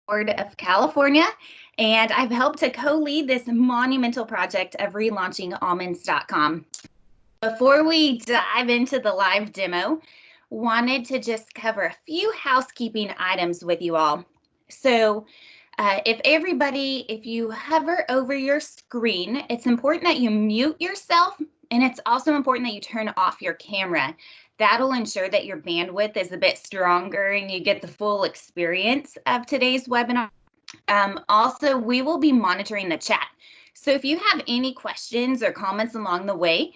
Board of California, and I've helped to co-lead this monumental project of relaunching almonds.com. Before we dive into the live demo, wanted to just cover a few housekeeping items with you all. So if you hover over your screen, it's important that you mute yourself, and it's also important that you turn off your camera. That'll ensure that your bandwidth is a bit stronger and you get the full experience of today's webinar. Also, we will be monitoring the chat. So if you have any questions or comments along the way,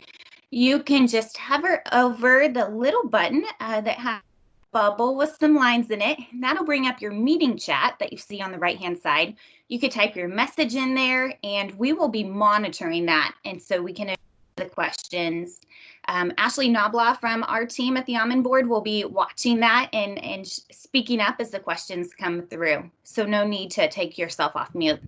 you can just hover over the little button that has a bubble with some lines in it. That'll bring up your meeting chat that you see on the right-hand side. You could type your message in there, and we will be monitoring that. And so we can answer the questions. Ashley Knobloch from our team at the Almond Board will be watching that and speaking up as the questions come through. So no need to take yourself off mute.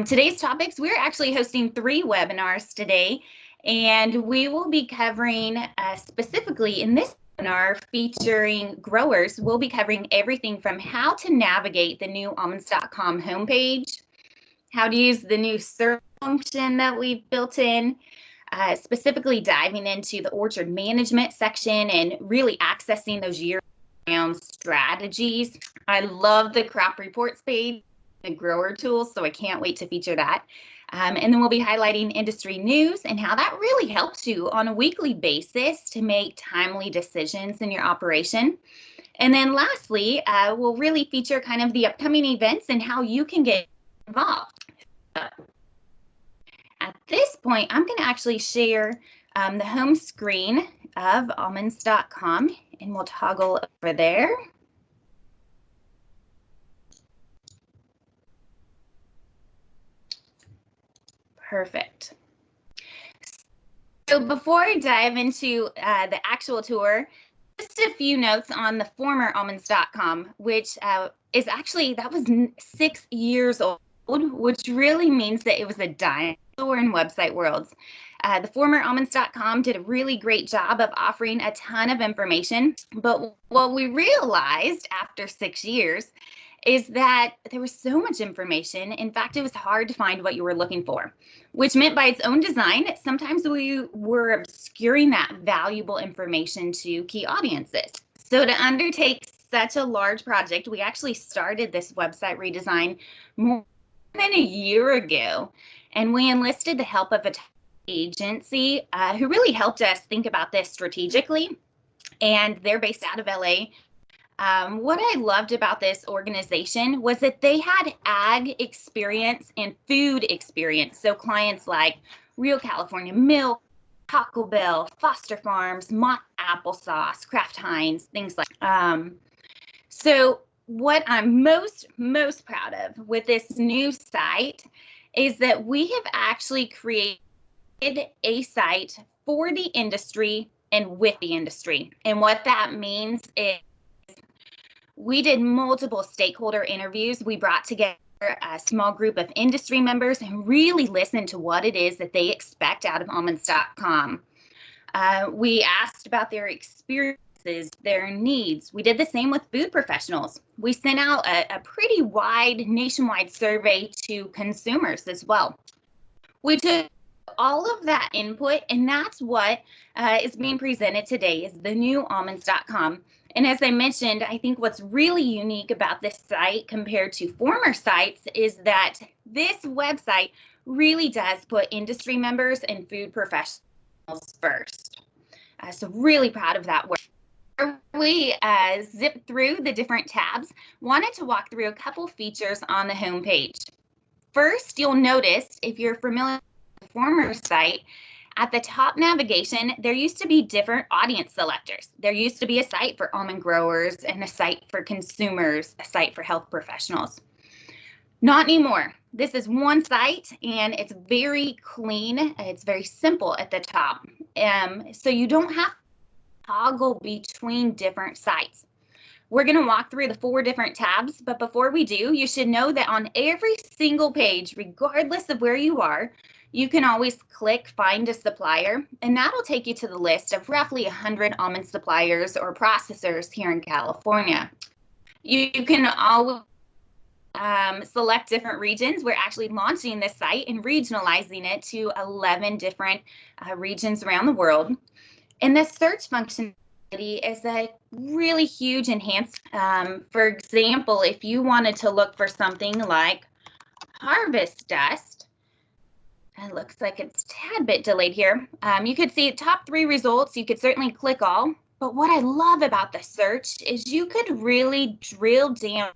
Today's topics, we're actually hosting 3 webinars today, and we will be covering specifically in this webinar featuring growers, we'll be covering everything from how to navigate the new almonds.com homepage, how to use the new search function that we've built in, specifically diving into the orchard management section and really accessing those year-round strategies. I love the crop reports page, the grower tools, so I can't wait to feature that. And then we'll be highlighting industry news and how that really helps you on a weekly basis to make timely decisions in your operation. And then lastly, we'll really feature kind of the upcoming events and how you can get involved. At this point, I'm going to actually share the home screen of almonds.com, and we'll toggle over there. Perfect. So before I dive into the actual tour, just a few notes on the former almonds.com, which is actually, that was 6 years old, which really means that it was a dinosaur in website worlds. The former almonds.com did a really great job of offering a ton of information, but what we realized after 6 years is that there was so much information. In fact, it was hard to find what you were looking for, which meant by its own design, sometimes we were obscuring that valuable information to key audiences. So to undertake such a large project, we actually started this website redesign more than a year ago, and we enlisted the help of a agency who really helped us think about this strategically, and they're based out of LA. What I loved about this organization was that they had ag experience and food experience. So clients like Real California Milk, Taco Bell, Foster Farms, Mott Applesauce, Kraft Heinz, things like So what I'm most proud of with this new site is that we have actually created a site for the industry and with the industry. And what that means is we did multiple stakeholder interviews. We brought together a small group of industry members and really listened to what it is that they expect out of almonds.com. We asked about their experiences, their needs. We did the same with food professionals. We sent out a pretty wide nationwide survey to consumers as well. We took all of that input, and that's what is being presented today is the new almonds.com. And as I mentioned, I think what's really unique about this site compared to former sites is that this website really does put industry members and food professionals first. So really proud of that work. We zip through the different tabs, wanted to walk through a couple features on the home page. First, you'll notice, if you're familiar with the former site, at the top navigation, there used to be different audience selectors. There used to be a site for almond growers and a site for consumers, a site for health professionals. Not anymore. This is one site and it's very clean. It's very simple at the top. So you don't have to toggle between different sites. We're going to walk through the 4 different tabs, but before we do, you should know that on every single page, regardless of where you are, you can always click Find a Supplier, and that'll take you to the list of roughly 100 almond suppliers or processors here in California. You can always select different regions. We're actually launching this site and regionalizing it to 11 different regions around the world. And the search functionality is a really huge enhancement. For example, if you wanted to look for something like harvest dust, it looks like it's a tad bit delayed here. You could see top 3 results. You could certainly click all. But what I love about the search is you could really drill down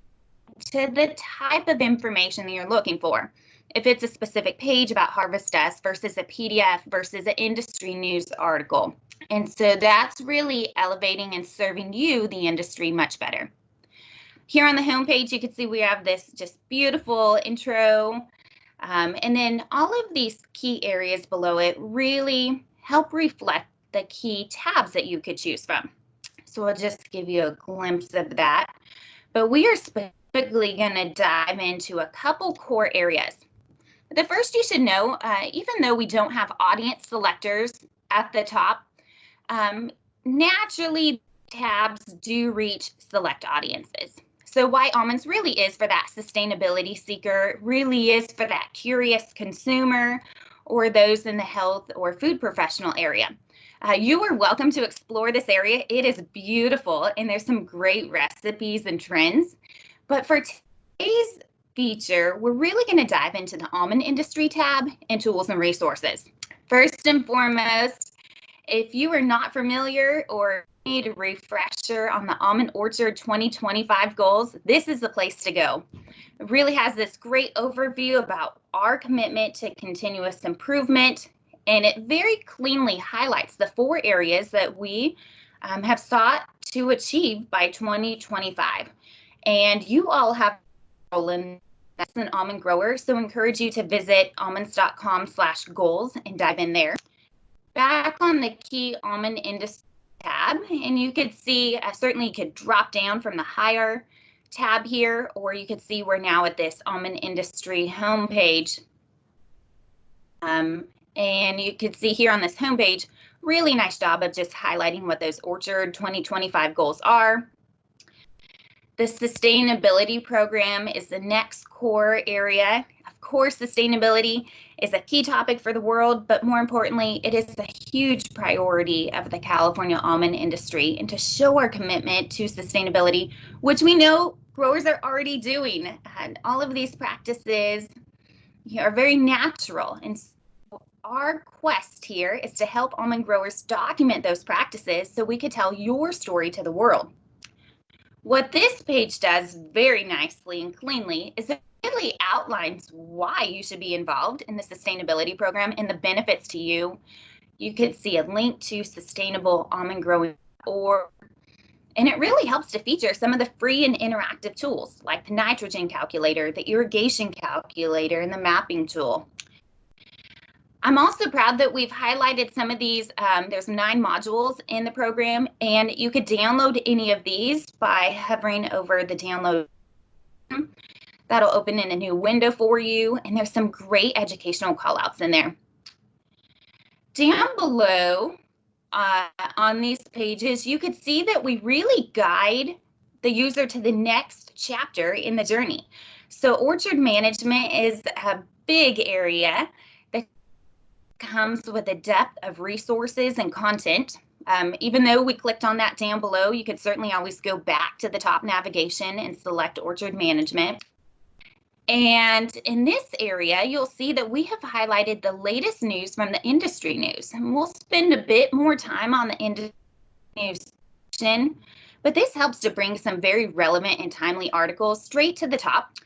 to the type of information that you're looking for. If it's a specific page about harvest dust versus a PDF versus an industry news article. And so that's really elevating and serving you, the industry, much better. Here on the homepage, you can see we have this just beautiful intro. And then all of these key areas below it really help reflect the key tabs that you could choose from. So I'll just give you a glimpse of that. But we are specifically going to dive into a couple core areas. The first you should know, even though we don't have audience selectors at the top, naturally tabs do reach select audiences. So why almonds really is for that sustainability seeker, really is for that curious consumer or those in the health or food professional area. You are welcome to explore this area. It is beautiful and there's some great recipes and trends. But for today's feature, we're really going to dive into the almond industry tab and tools and resources. First and foremost, if you are not familiar or need a refresher on the Almond Orchard 2025 goals, this is the place to go. It really has this great overview about our commitment to continuous improvement, and it very cleanly highlights the 4 areas that we have sought to achieve by 2025. And you all have a role in as an almond grower, so encourage you to visit almonds.com/goals and dive in there. Back on the key almond industry tab, and you could see certainly you could drop down from the higher tab here, or you could see we're now at this almond industry homepage. And you could see here on this homepage, really nice job of just highlighting what those Orchard 2025 goals are. The sustainability program is the next core area. Of course, sustainability is a key topic for the world, but more importantly, it is a huge priority of the California almond industry. And to show our commitment to sustainability, which we know growers are already doing, and all of these practices are very natural. And so our quest here is to help almond growers document those practices so we could tell your story to the world. What this page does very nicely and cleanly is it really outlines why you should be involved in the sustainability program and the benefits to you. You could see a link to sustainable almond growing, and it really helps to feature some of the free and interactive tools like the nitrogen calculator, the irrigation calculator, and the mapping tool. I'm also proud that we've highlighted some of these. There's 9 modules in the program, and you could download any of these by hovering over the download. That'll open in a new window for you, and there's some great educational callouts in there. Down below on these pages, you could see that we really guide the user to the next chapter in the journey. So orchard management is a big area that comes with a depth of resources and content. Even though we clicked on that down below, you could certainly always go back to the top navigation and select orchard management. And in this area, you'll see that we have highlighted the latest news from the industry news. And we'll spend a bit more time on the industry news section, but this helps to bring some very relevant and timely articles straight to the top.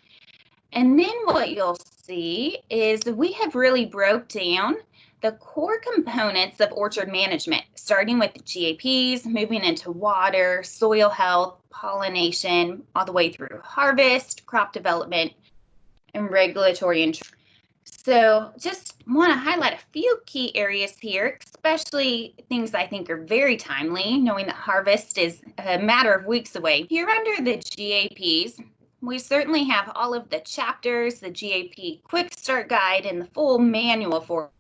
And then what you'll see is that we have really broke down the core components of orchard management, starting with GAPs, moving into water, soil health, pollination, all the way through harvest, crop development, and regulatory. So just want to highlight a few key areas here, especially things I think are very timely, knowing that harvest is a matter of weeks away. Here under the GAPs, we certainly have all of the chapters, the GAP quick start guide, and the full manual for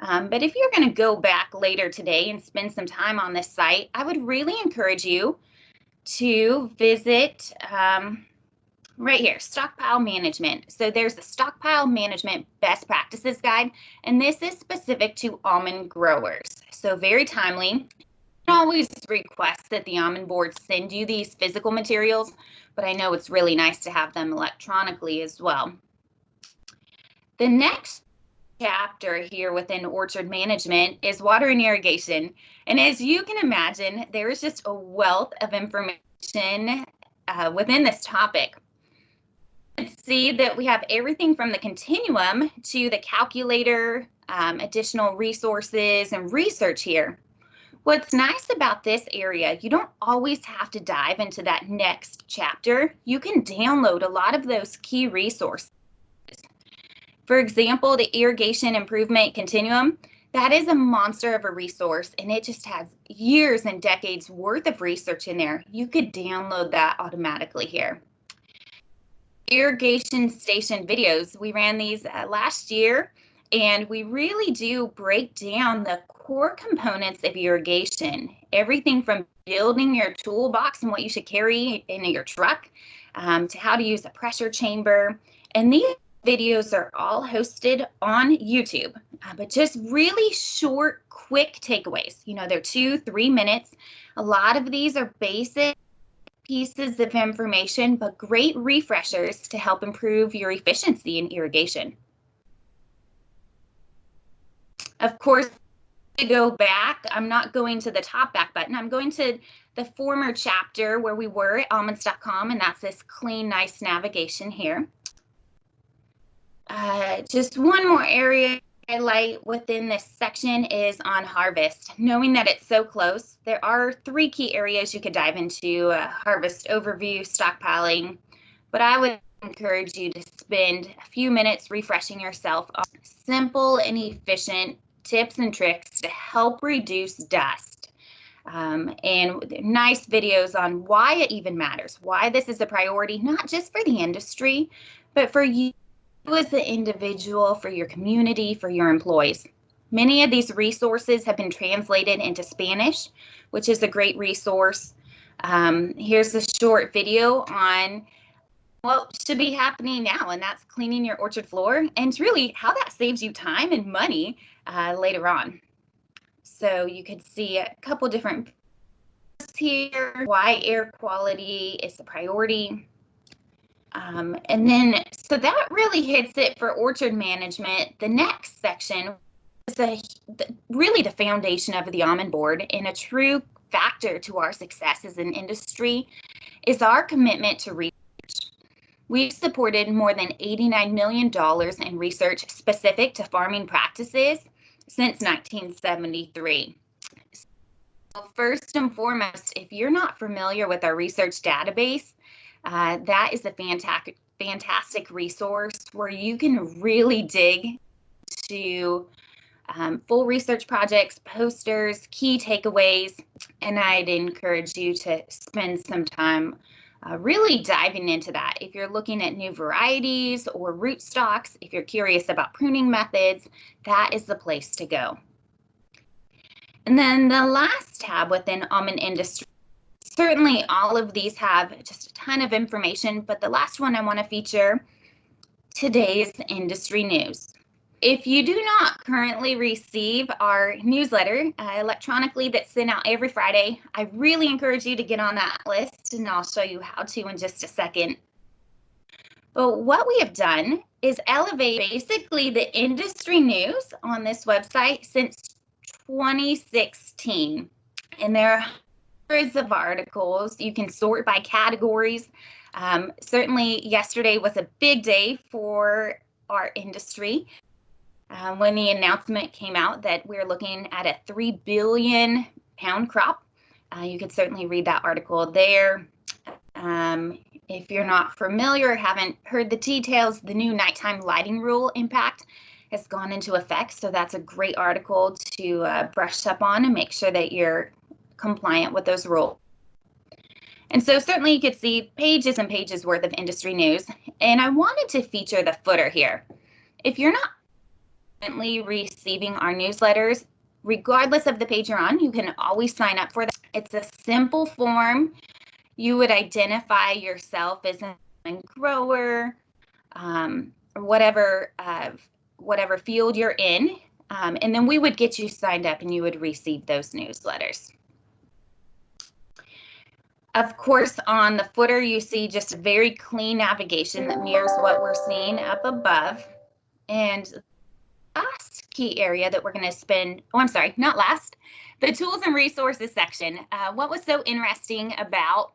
but if you're going to go back later today and spend some time on this site, I would really encourage you to visit right here, stockpile management. So there's the stockpile management best practices guide, and this is specific to almond growers. So very timely. You can always request that the almond board send you these physical materials, but I know it's really nice to have them electronically as well. The next chapter here within orchard management is water and irrigation. And as you can imagine, there is just a wealth of information within this topic. See that we have everything from the continuum to the calculator, additional resources and research here. What's nice about this area, you don't always have to dive into that next chapter. You can download a lot of those key resources. For example, the irrigation improvement continuum, that is a monster of a resource, and it just has years and decades worth of research in there. You could download that automatically here. Irrigation station videos, we ran these last year, and we really do break down the core components of irrigation, everything from building your toolbox and what you should carry in your truck, to how to use a pressure chamber. And these videos are all hosted on YouTube, but just really short, quick takeaways. You know, they're 2-3 minutes. A lot of these are basic pieces of information, but great refreshers to help improve your efficiency in irrigation. Of course, to go back, I'm not going to the top back button. I'm going to the former chapter where we were at almonds.com, and that's this clean, nice navigation here. Just one more area to highlight within this section is on harvest. Knowing that it's so close, there are 3 key areas you could dive into: harvest overview, stockpiling, but I would encourage you to spend a few minutes refreshing yourself on simple and efficient tips and tricks to help reduce dust. And nice videos on why it even matters, why this is a priority, not just for the industry, but for you as an individual, for your community, for your employees. Many of these resources have been translated into Spanish, which is a great resource. Here's a short video on what should be happening now, and that's cleaning your orchard floor, and really how that saves you time and money later on. So you could see a couple different here, why air quality is a priority. And then, so that really hits it for orchard management. The next section is really the foundation of the almond board, and a true factor to our success as an industry is our commitment to research. We've supported more than $89 million in research specific to farming practices since 1973. So first and foremost, if you're not familiar with our research database, that is a fantastic resource where you can really dig to full research projects, posters, key takeaways, and I'd encourage you to spend some time really diving into that. If you're looking at new varieties or rootstocks, if you're curious about pruning methods, that is the place to go. And then the last tab within almond industry, certainly all of these have just a ton of information, but the last one I want to feature, today's industry news. If you do not currently receive our newsletter electronically that's sent out every Friday, I really encourage you to get on that list, and I'll show you how to in just a second. But what we have done is elevate basically the industry news on this website since 2016. And there are hundreds of articles. You can sort by categories. Certainly yesterday was a big day for our industry. When the announcement came out that we're looking at a 3 billion pound crop. You could certainly read that article there. If you're not familiar or haven't heard the details, the new nighttime lighting rule impact has gone into effect. So that's a great article to brush up on and make sure that you're compliant with those rules. And so certainly you could see pages and pages worth of industry news. And I wanted to feature the footer here. If you're not currently receiving our newsletters, regardless of the page you're on, you can always sign up for that. It's a simple form. You would identify yourself as an almond grower, or whatever field you're in. And then we would get you signed up and you would receive those newsletters. Of course, on the footer, you see just a very clean navigation that mirrors what we're seeing up above. And the last key area that we're going to spend, oh, I'm sorry, not last, the tools and resources section. What was so interesting about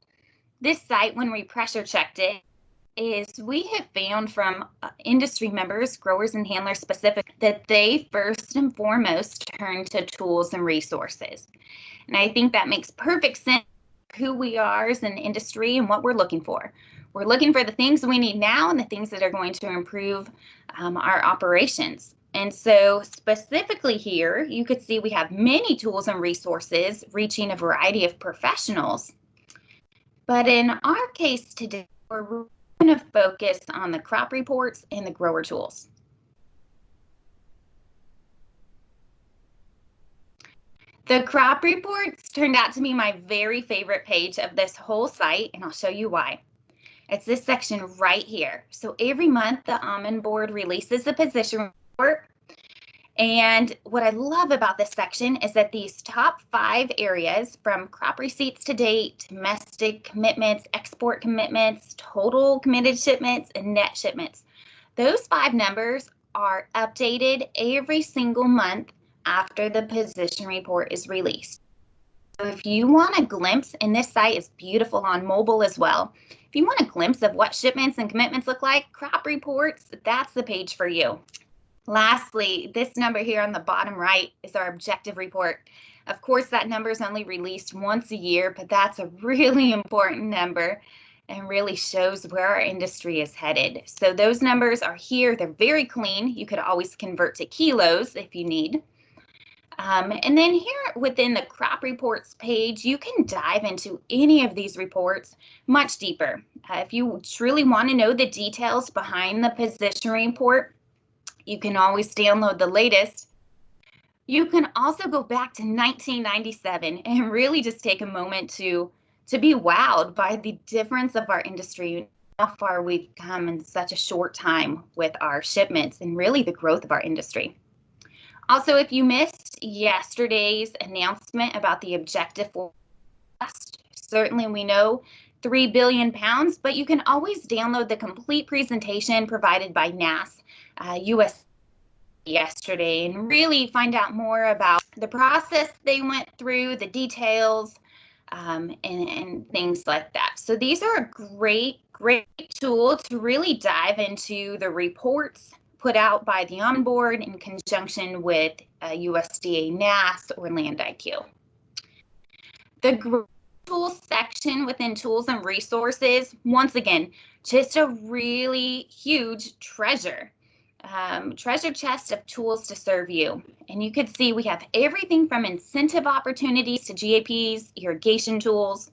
this site when we pressure checked it is we have found from industry members, growers and handlers specific, that they first and foremost turn to tools and resources. And I think that makes perfect sense who we are as an industry and what we're looking for. We're looking for the things we need now and the things that are going to improve our operations. And so specifically here, you could see we have many tools and resources reaching a variety of professionals. But in our case today, we're going to focus on the crop reports and the grower tools. The crop reports turned out to be my very favorite page of this whole site, and I'll show you why. It's this section right here. So every month, the Almond Board releases a position report. And what I love about this section is that these top 5 areas, from crop receipts to date, domestic commitments, export commitments, total committed shipments, and net shipments, those 5 numbers are updated every single month after the position report is released. So if you want a glimpse, and this site is beautiful on mobile as well, if you want a glimpse of what shipments and commitments look like, crop reports, that's the page for you. Lastly, this number here on the bottom right is our objective report. Of course, that number is only released once a year, but that's a really important number and really shows where our industry is headed. So those numbers are here. They're very clean. You could always convert to kilos if you need. And then here within the crop reports page, you can dive into any of these reports much deeper. If you truly want to know the details behind the position report, you can always download the latest. You can also go back to 1997 and really just take a moment to be wowed by the difference of our industry, how far we've come in such a short time with our shipments and really the growth of our industry. Also, if you missed yesterday's announcement about the objective forecast, certainly we know 3 billion pounds, but you can always download the complete presentation provided by NASS US yesterday and really find out more about the process they went through, the details, and things like that. So these are a great tool to really dive into the reports put out by the Almond Board in conjunction with USDA NASS or Land IQ. The tools section within tools and resources, once again, just a really huge treasure chest of tools to serve you. And you could see we have everything from incentive opportunities to GAPs, irrigation tools,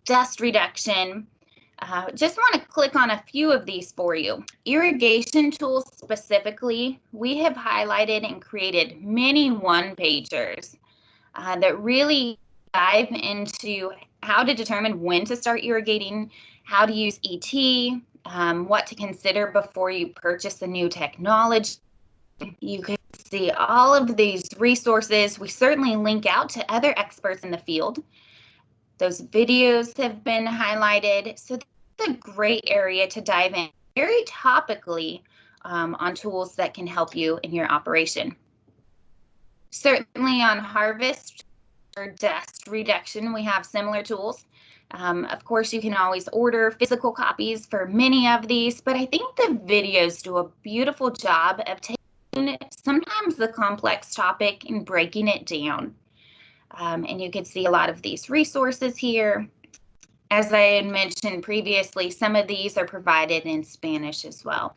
dust reduction. Just want to click on a few of these for you. Irrigation tools specifically, we have highlighted and created many one-pagers that really dive into how to determine when to start irrigating, how to use ET, what to consider before you purchase a new technology. You can see all of these resources. We certainly link out to other experts in the field. Those videos have been highlighted. So that's a great area to dive in very topically on tools that can help you in your operation. Certainly on harvest or dust reduction, we have similar tools. Of course, you can always order physical copies for many of these, but I think the videos do a beautiful job of taking sometimes the complex topic and breaking it down. And you can see a lot of these resources here. As I had mentioned previously, some of these are provided in Spanish as well.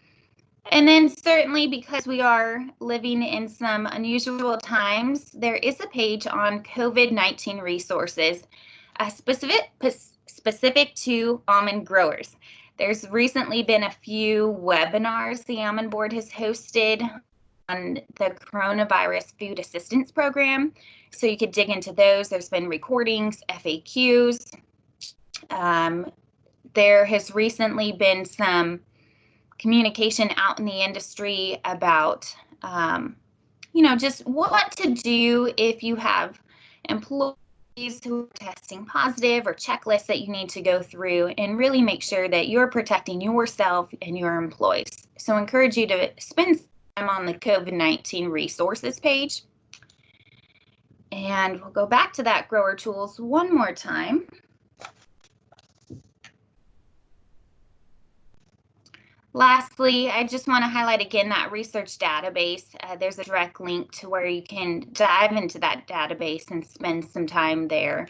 And then certainly because we are living in some unusual times, there is a page on COVID-19 resources specific to almond growers. There's recently been a few webinars the Almond Board has hosted on the Coronavirus Food Assistance Program. So you could dig into those. There's been recordings, FAQs, There has recently been some communication out in the industry about, just what to do if you have employees who are testing positive, or checklists that you need to go through and really make sure that you're protecting yourself and your employees. So I encourage you to spend time on the COVID-19 resources page. And we'll go back to that grower tools one more time. Lastly, I just want to highlight again that research database. There's a direct link to where you can dive into that database and spend some time there.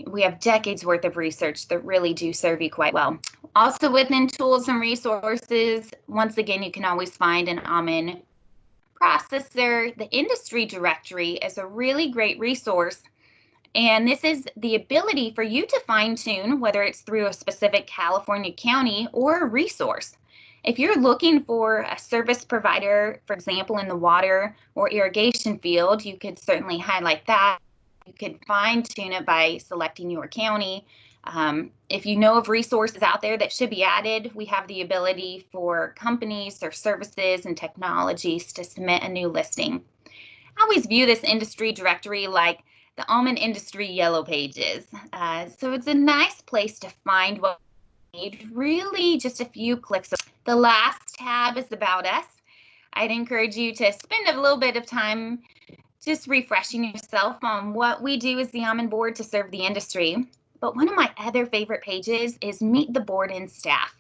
We have decades worth of research that really do serve you quite well. Also within tools and resources, once again, you can always find an almond processor. The industry directory is a really great resource. And this is the ability for you to fine tune, whether it's through a specific California county or a resource. If you're looking for a service provider, for example, in the water or irrigation field, you could certainly highlight that. You could fine tune it by selecting your county. If you know of resources out there that should be added, we have the ability for companies or services and technologies to submit a new listing. I always view this industry directory like the almond industry yellow pages. So it's a nice place to find what you need, really just a few clicks. The last tab is about us. I'd encourage you to spend a little bit of time just refreshing yourself on what we do as the Almond Board to serve the industry. But one of my other favorite pages is Meet the Board and Staff.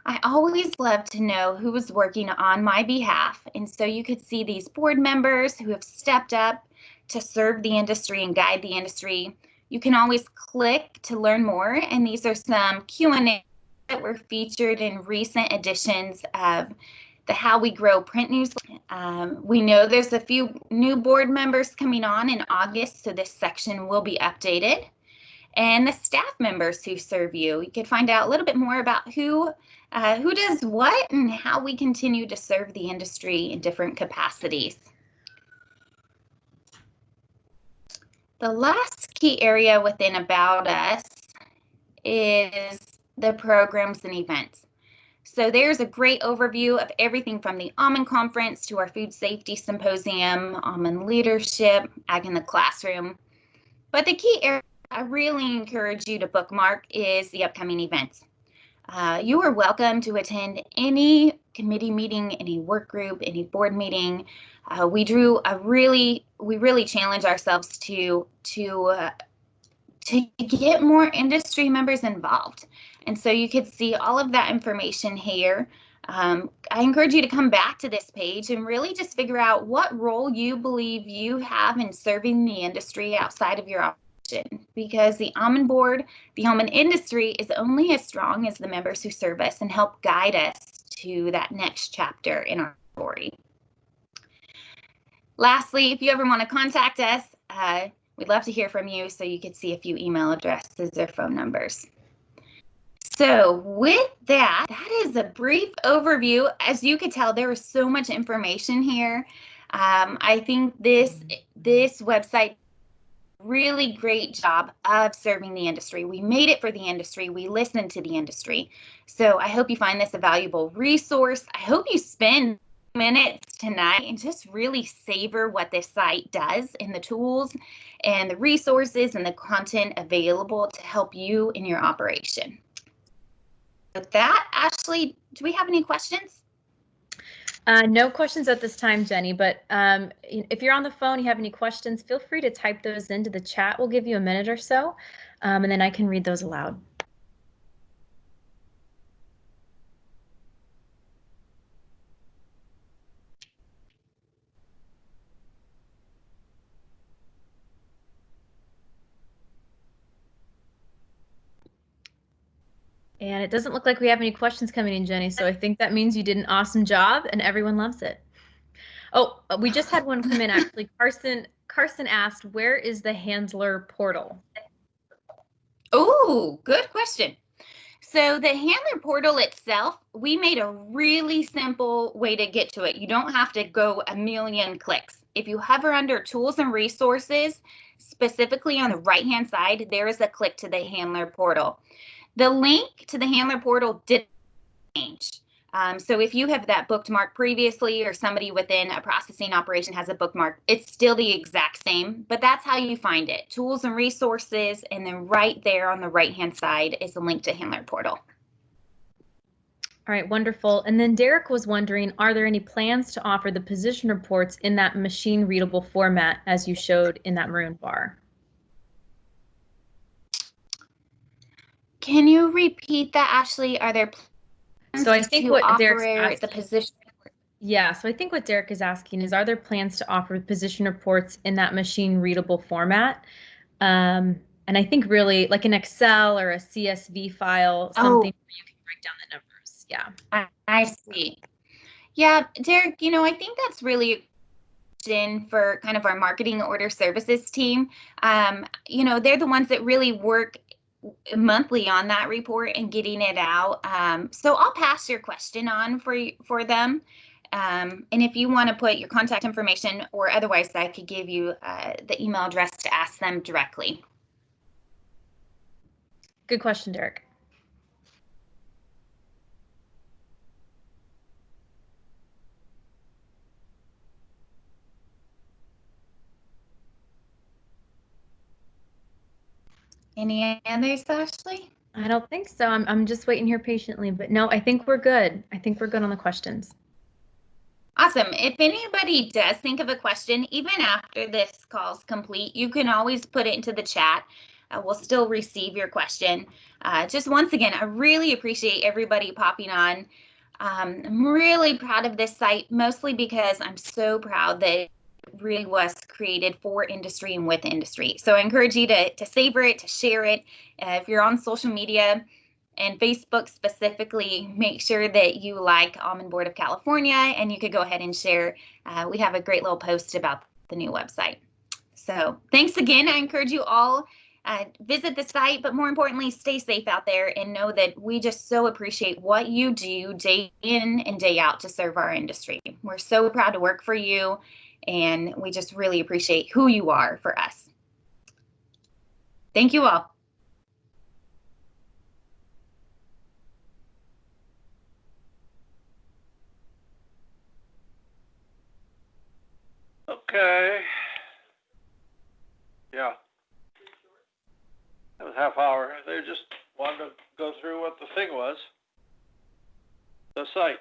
I always love to know who is working on my behalf, and so you could see these board members who have stepped up to serve the industry and guide the industry. You can always click to learn more, and these are some Q&A that were featured in recent editions of the How We Grow print newsletter. We know there's a few new board members coming on in August, so this section will be updated. And the staff members who serve you. You can find out a little bit more about who does what and how we continue to serve the industry in different capacities. The last key area within About Us is the programs and events. So there's a great overview of everything from the Almond Conference to our Food Safety Symposium, Almond Leadership, Ag in the Classroom. But the key area I really encourage you to bookmark is the upcoming events. You are welcome to attend any committee meeting, any work group, any board meeting. We really challenge ourselves to get more industry members involved. And so you could see all of that information here. I encourage you to come back to this page and really just figure out what role you believe you have in serving the industry outside of your operation, because the Almond Board, the almond industry, is only as strong as the members who serve us and help guide us to that next chapter in our story. Lastly, if you ever want to contact us, we'd love to hear from you, so you could see a few email addresses or phone numbers. So with that is a brief overview. As you could tell, there is so much information here. I think this website really great job of serving the industry. We made it for the industry. We listened to the industry. So I hope you find this a valuable resource. I hope you spend minutes tonight and just really savor what this site does and the tools and the resources and the content available to help you in your operation. With that, Ashley, do we have any questions? No questions at this time, Jenny, but if you're on the phone, you have any questions, feel free to type those into the chat. We'll give you a minute or so, and then I can read those aloud. And it doesn't look like we have any questions coming in, Jenny, so I think that means you did an awesome job and everyone loves it. Oh, we just had one come in, actually. Carson asked, where is the handler portal? Oh, good question. So the handler portal itself, we made a really simple way to get to it. You don't have to go a million clicks. If you hover under tools and resources, specifically on the right-hand side, there is a click to the handler portal. The link to the handler portal did change. So if you have that bookmark previously, or somebody within a processing operation has a bookmark, it's still the exact same, but that's how you find it. Tools and resources, and then right there on the right-hand side is the link to handler portal. All right, wonderful. And then Derek was wondering, are there any plans to offer the position reports in that machine readable format as you showed in that maroon bar? Can you repeat that, Ashley? Are there plans So I think to what offer Derek's the asking, position? yeah, so I think what Derek is asking is, are there plans to offer position reports in that machine readable format? And I think really like an Excel or a CSV file, something where you can break down the numbers. Yeah. I see. Yeah, Derek, I think that's really in for kind of our marketing order services team. They're the ones that really work monthly on that report and getting it out. So I'll pass your question on for them. And if you want to put your contact information, or otherwise I could give you the email address to ask them directly. Good question, Derek. Any others, Ashley? I don't think so. I'm just waiting here patiently, but no, I think we're good. I think we're good on the questions. Awesome. If anybody does think of a question, even after this call's complete, you can always put it into the chat. We'll still receive your question. Just once again, I really appreciate everybody popping on. I'm really proud of this site, mostly because I'm so proud that it really was created for industry and with industry. So I encourage you to savor it, to share it. If you're on social media, and Facebook specifically, make sure that you like Almond Board of California, and you could go ahead and share. We have a great little post about the new website. So thanks again. I encourage you all visit the site, but more importantly, stay safe out there, and know that we just so appreciate what you do day in and day out to serve our industry. We're so proud to work for you, and we just really appreciate who you are for us. Thank you all. Okay. Yeah. That was half hour. They just wanted to go through what the thing was. The site.